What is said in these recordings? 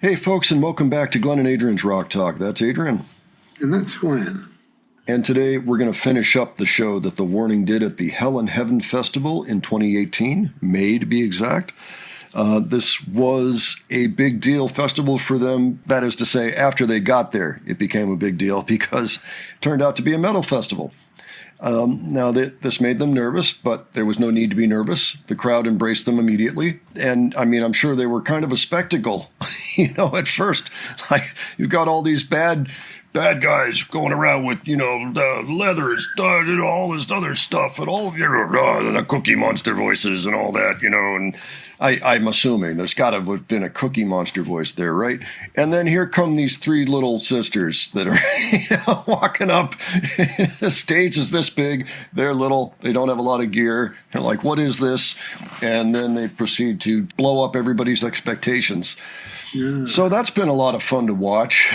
Hey, folks, and welcome back to Glenn and Adrian's Rock Talk. That's Adrian. And that's Glenn. And today we're going to finish up the show that The Warning did at the Hell in Heaven Festival in 2018, May to be exact. This was a big deal festival for them. That is to say, after they got there, it became a big deal because it turned out to be a metal festival. Now, this made them nervous, but there was no need to be nervous. The crowd embraced them immediately. And, I mean, I'm sure they were kind of a spectacle, at first. Like, you've got all these bad guys going around with, leathers, all this other stuff, and all of the Cookie Monster voices and all that, and I'm assuming there's got to have been a Cookie Monster voice there, right? And then here come these three little sisters that are walking up. The stage is this big. They're little. They don't have a lot of gear. They're like, what is this? And then they proceed to blow up everybody's expectations. Yeah. So that's been a lot of fun to watch.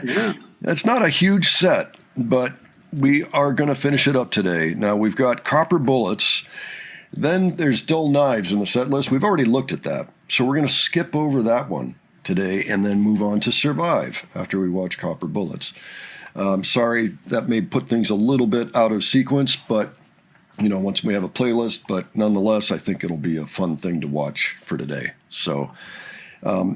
Yeah. It's not a huge set, but we are going to finish it up today. Now, we've got Copper Bullets. Then there's Dull Knives in the set list. We've already looked at that. So we're going to skip over that one today and then move on to Survive after we watch Copper Bullets. Sorry, that may put things a little bit out of sequence, but, once we have a playlist. But nonetheless, I think it'll be a fun thing to watch for today. So,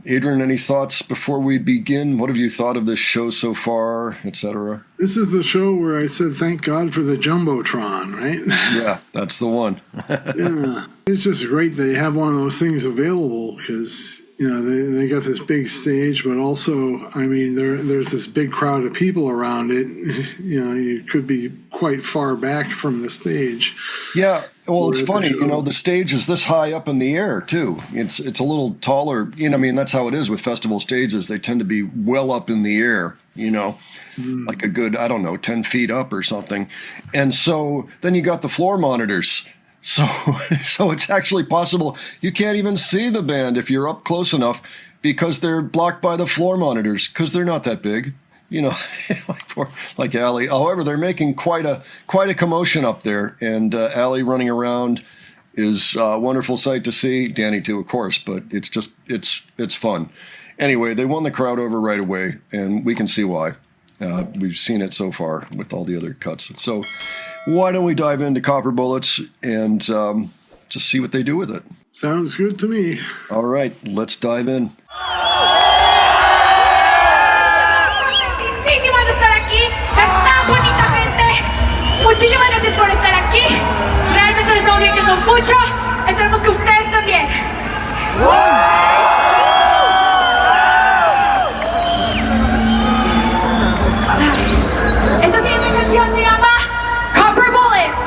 Adrian, any thoughts before we begin? What have you thought of this show so far, etc.? This is the show where I said, thank God for the Jumbotron, right? Yeah, that's the one. Yeah, it's just great they have one of those things available because, they got this big stage, but also, there's this big crowd of people around it. You could be quite far back from the stage. Yeah. Well, it's funny, the stage is this high up in the air, too. It's a little taller. That's how it is with festival stages. They tend to be well up in the air, like a good, 10 feet up or something. And so then you got the floor monitors. So it's actually possible you can't even see the band if you're up close enough because they're blocked by the floor monitors because they're not that big. Like Allie. However, they're making quite a commotion up there, and Allie running around is a wonderful sight to see. Danny too, of course, but it's fun. Anyway, they won the crowd over right away, and we can see why. We've seen it so far with all the other cuts. So why don't we dive into Copper Bullets and just see what they do with it? Sounds good to me. All right, let's dive in. Muchísimas gracias por estar aquí. Realmente nos estamos divirtiendo mucho. Esperemos que ustedes también. Esta siguiente canción se llama Copper Bullets.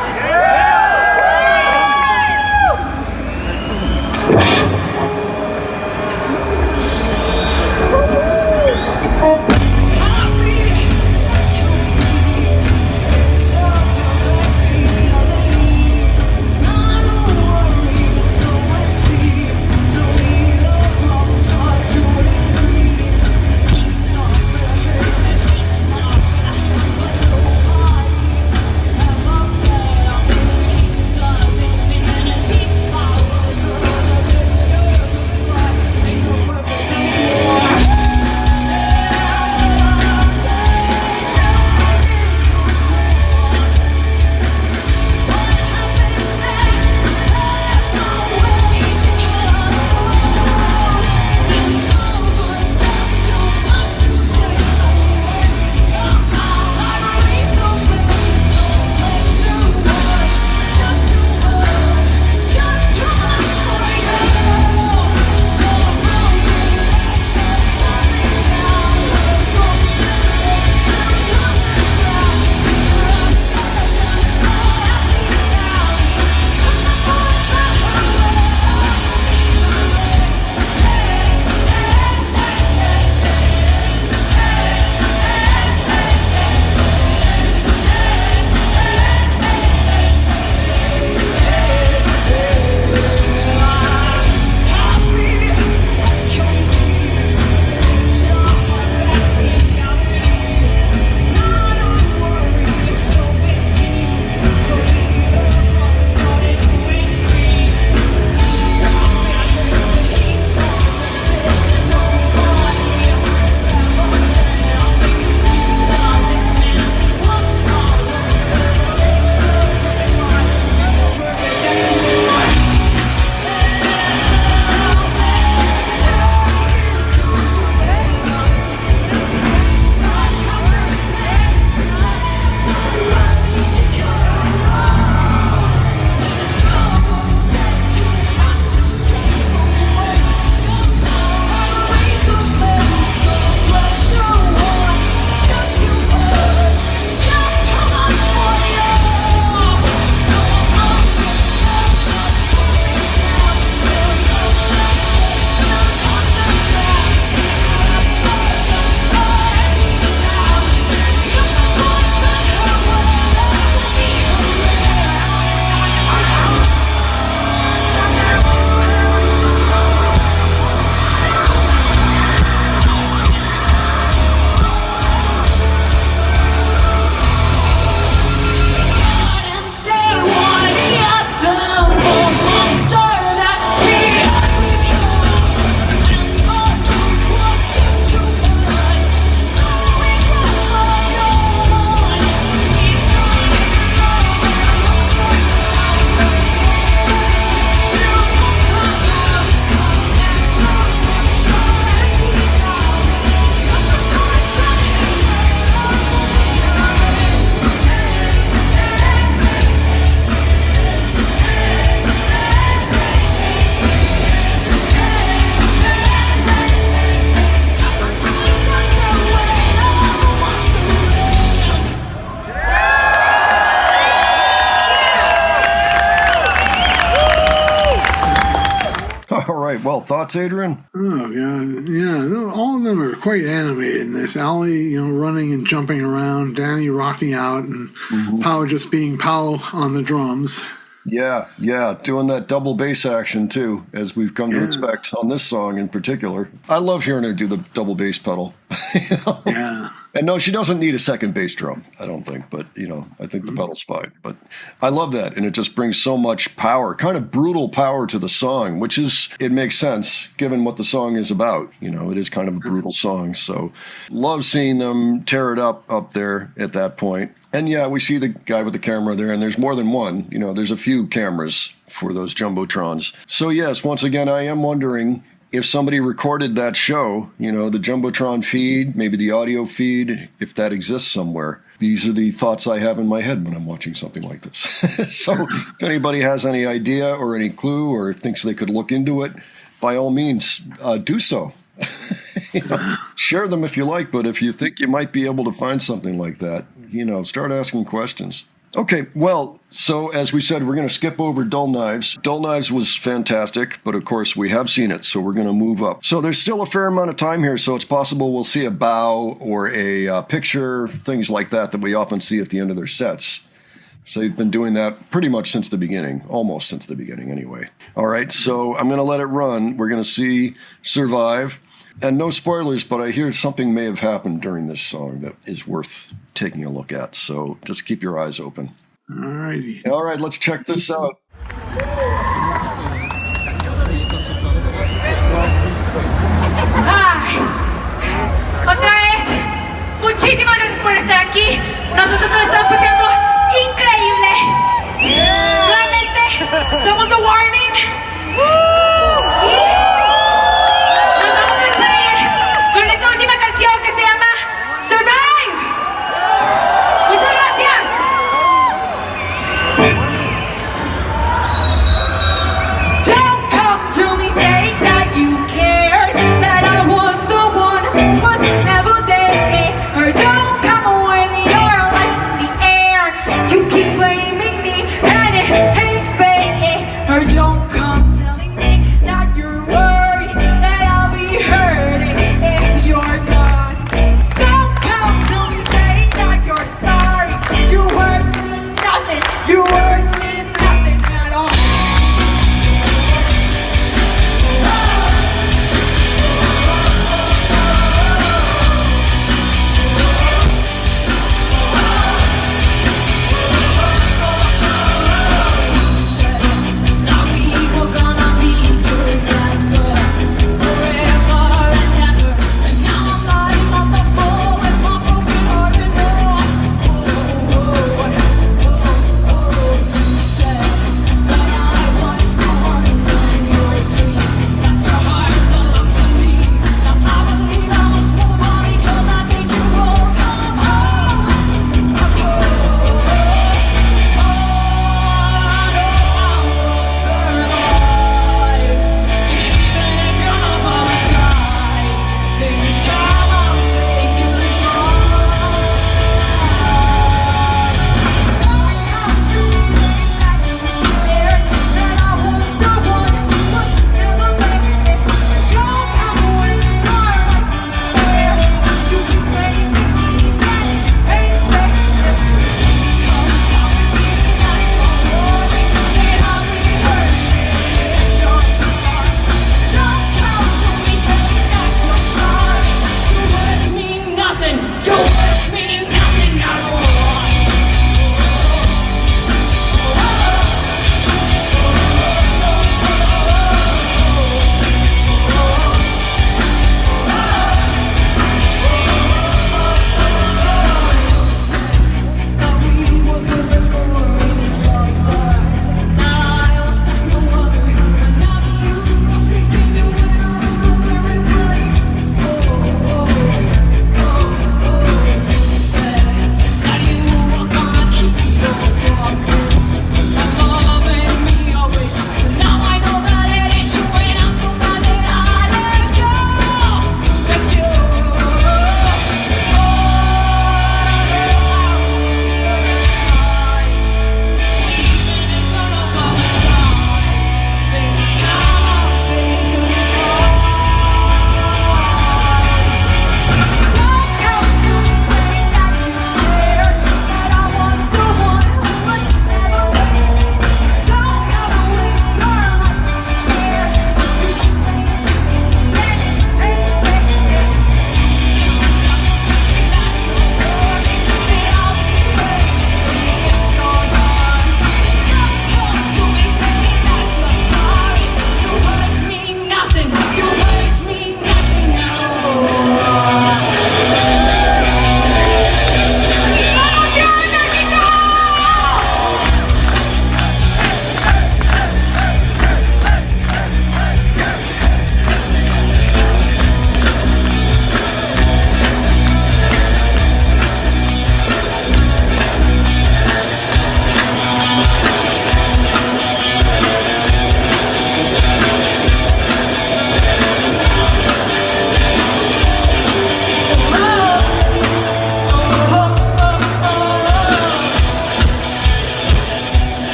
Don't worry, so I see. Thoughts, Adrian? Oh, God. Yeah, all of them are quite animated in this. Allie, running and jumping around, Danny rocking out, and Pow just being Pow on the drums. Yeah, doing that double bass action too, as we've come to expect on this song in particular. I love hearing her do the double bass pedal. Yeah. And no, she doesn't need a second bass drum, I don't think, but I think the pedal's fine. But I love that, and it just brings so much power, kind of brutal power to the song, it makes sense given what the song is about. It is kind of a brutal song, so love seeing them tear it up there at that point. And yeah, we see the guy with the camera there, and there's more than one. There's a few cameras for those jumbotrons. So yes, once again, I am wondering if somebody recorded that show, the jumbotron feed, maybe the audio feed, if that exists somewhere. These are the thoughts I have in my head when I'm watching something like this. So if anybody has any idea or any clue or thinks they could look into it, by all means, do so. Share them if you like, but if you think you might be able to find something like that, start asking questions. Okay, well, so as we said, we're going to skip over Dull Knives. Dull Knives was fantastic, but of course we have seen it, so we're going to move up. So there's still a fair amount of time here, so it's possible we'll see a bow or a picture, things like that we often see at the end of their sets. So they've been doing that pretty much since the beginning, almost since the beginning anyway. All right, so I'm going to let it run. We're going to see Survive. And no spoilers, but I hear something may have happened during this song that is worth taking a look at. So just keep your eyes open. All righty. All right, let's check this out. Otra vez, muchísimas gracias por estar aquí. Nosotros nos estamos pasando increíble. Realmente, somos The Warning. Nos vamos a despedir con esta última canción que se llama Survive. Muchas gracias.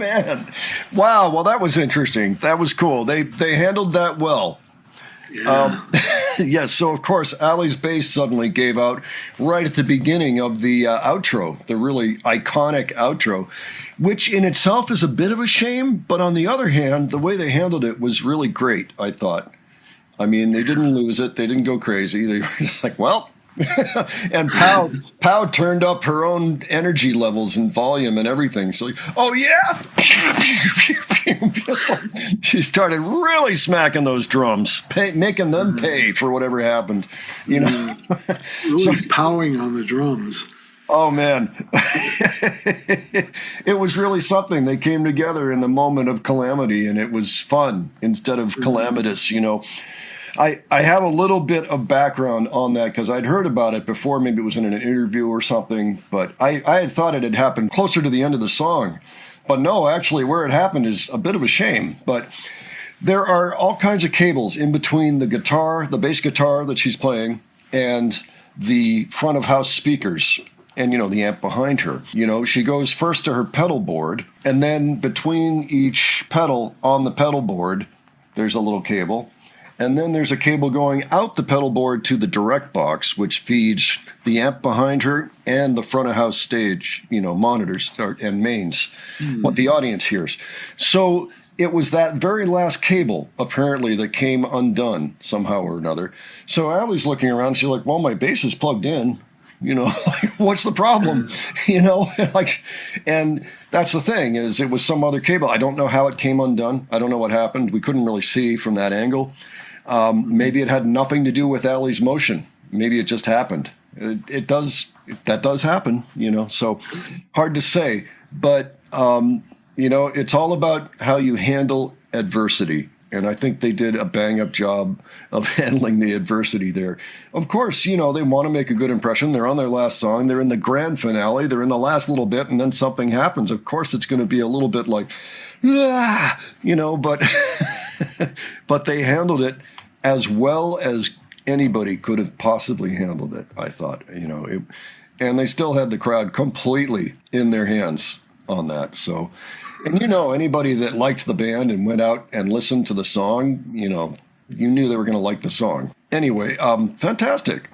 Man, wow. Well, that was interesting. That was cool. They handled that well. Yeah. Yes. So of course, Ali's bass suddenly gave out right at the beginning of the outro, the really iconic outro, which in itself is a bit of a shame. But on the other hand, the way they handled it was really great, I thought. I mean, they didn't lose it. They didn't go crazy. They were just like, well. And Pow turned up her own energy levels and volume and everything. So, oh yeah, she started really smacking those drums, making them pay for whatever happened. You know, really powing on the drums. Oh man, it was really something. They came together in the moment of calamity, and it was fun instead of calamitous. You know. I have a little bit of background on that because I'd heard about it before. Maybe it was in an interview or something, but I had thought it had happened closer to the end of the song. But no, actually, where it happened is a bit of a shame. But there are all kinds of cables in between the guitar, the bass guitar that she's playing, and the front of house speakers and, you know, the amp behind her. You know, she goes first to her pedal board, and then between each pedal on the pedal board, there's a little cable. And then there's a cable going out the pedal board to the direct box, which feeds the amp behind her and the front of house stage, you know, monitors and mains, what the audience hears. So it was that very last cable, apparently, that came undone somehow or another. So Ali's looking around, she's like, well, my bass is plugged in. You know, like, what's the problem? You know, like, and that's the thing is it was some other cable. I don't know how it came undone. I don't know what happened. We couldn't really see from that angle. Maybe it had nothing to do with Ali's motion. Maybe it just happened. That does happen, you know, so hard to say. But, you know, it's all about how you handle adversity. And I think they did a bang-up job of handling the adversity there. Of course, you know, they want to make a good impression. They're on their last song. They're in the grand finale. They're in the last little bit, and then something happens. Of course, it's going to be a little bit like, ah, you know, but but they handled it as well as anybody could have possibly handled it, I thought, you know. And they still had the crowd completely in their hands on that, so... And, you know, anybody that liked the band and went out and listened to the song, you know, you knew they were going to like the song. Anyway, fantastic.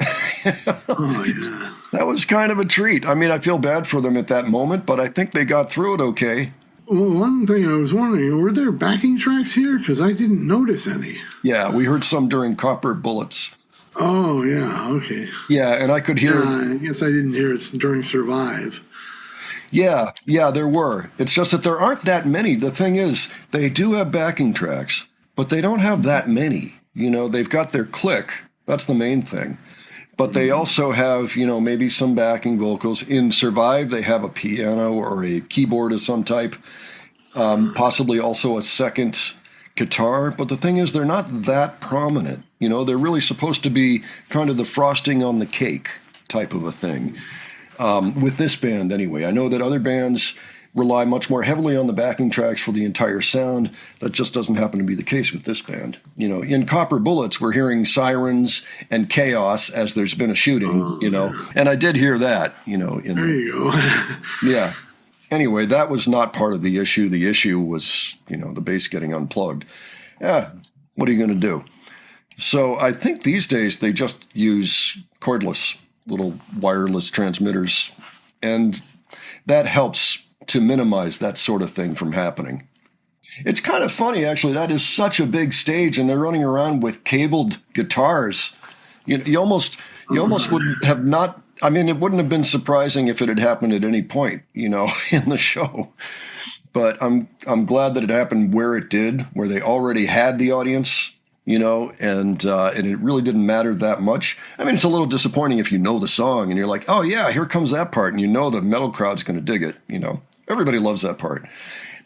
Oh, yeah. That was kind of a treat. I mean, I feel bad for them at that moment, but I think they got through it okay. Well, one thing I was wondering, were there backing tracks here? Because I didn't notice any. Yeah, we heard some during Copper Bullets. Oh, yeah, okay. Yeah, and I could hear... I guess I didn't hear it during Survive. Yeah, there were. It's just that there aren't that many. The thing is, they do have backing tracks, but they don't have that many. You know, they've got their click. That's the main thing. But they also have, you know, maybe some backing vocals. In Survive, they have a piano or a keyboard of some type, possibly also a second guitar. But the thing is, they're not that prominent. You know, they're really supposed to be kind of the frosting on the cake type of a thing. With this band, anyway. I know that other bands rely much more heavily on the backing tracks for the entire sound. That just doesn't happen to be the case with this band. You know, in Copper Bullets, we're hearing sirens and chaos as there's been a shooting, you know. And I did hear that, you know. There you go. Yeah. Anyway, that was not part of the issue. The issue was, you know, the bass getting unplugged. Yeah, what are you going to do? So I think these days they just use cordless little wireless transmitters, and that helps to minimize that sort of thing from happening. It's kind of funny, actually. That is such a big stage, and they're running around with cabled guitars. You almost would have not. I mean, it wouldn't have been surprising if it had happened at any point, you know, in the show. But I'm glad that it happened where it did, where they already had the audience. You know, and it really didn't matter that much. I mean, it's a little disappointing if you know the song and you're like, oh, yeah, here comes that part. And you know the metal crowd's going to dig it. You know, everybody loves that part.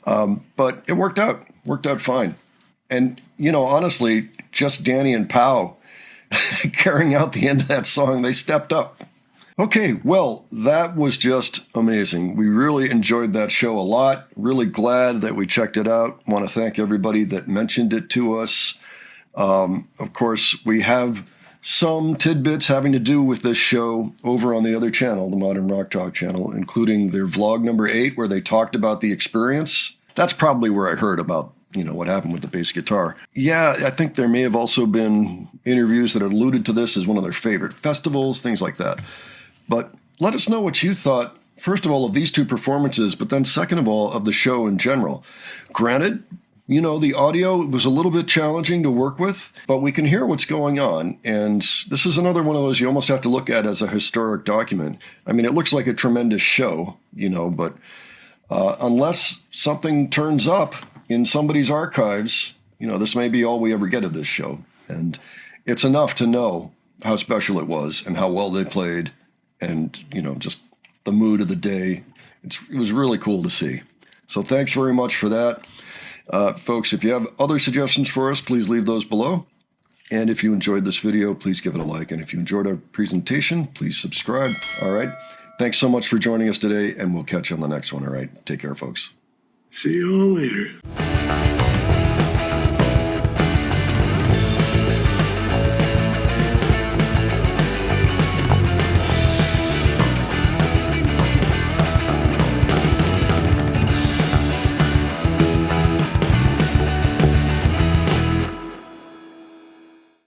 But it worked out fine. And, you know, honestly, just Danny and Pow carrying out the end of that song, they stepped up. Okay, well, that was just amazing. We really enjoyed that show a lot. Really glad that we checked it out. Want to thank everybody that mentioned it to us. Of course, we have some tidbits having to do with this show over on the other channel, the Modern Rock Talk channel, including their vlog number 8, where they talked about the experience. That's probably where I heard about, what happened with the bass guitar. Yeah, I think there may have also been interviews that alluded to this as one of their favorite festivals, things like that. But let us know what you thought, first of all, of these two performances, but then second of all, of the show in general. Granted, the audio was a little bit challenging to work with, but we can hear what's going on. And this is another one of those you almost have to look at as a historic document. I mean, it looks like a tremendous show, but unless something turns up in somebody's archives, this may be all we ever get of this show. And it's enough to know how special it was and how well they played and, just the mood of the day. It was really cool to see. So thanks very much for that. Folks, if you have other suggestions for us, please leave those below. And if you enjoyed this video, please give it a like. And if you enjoyed our presentation, please subscribe. All right. Thanks so much for joining us today, and we'll catch you on the next one. All right. Take care, folks. See you all later.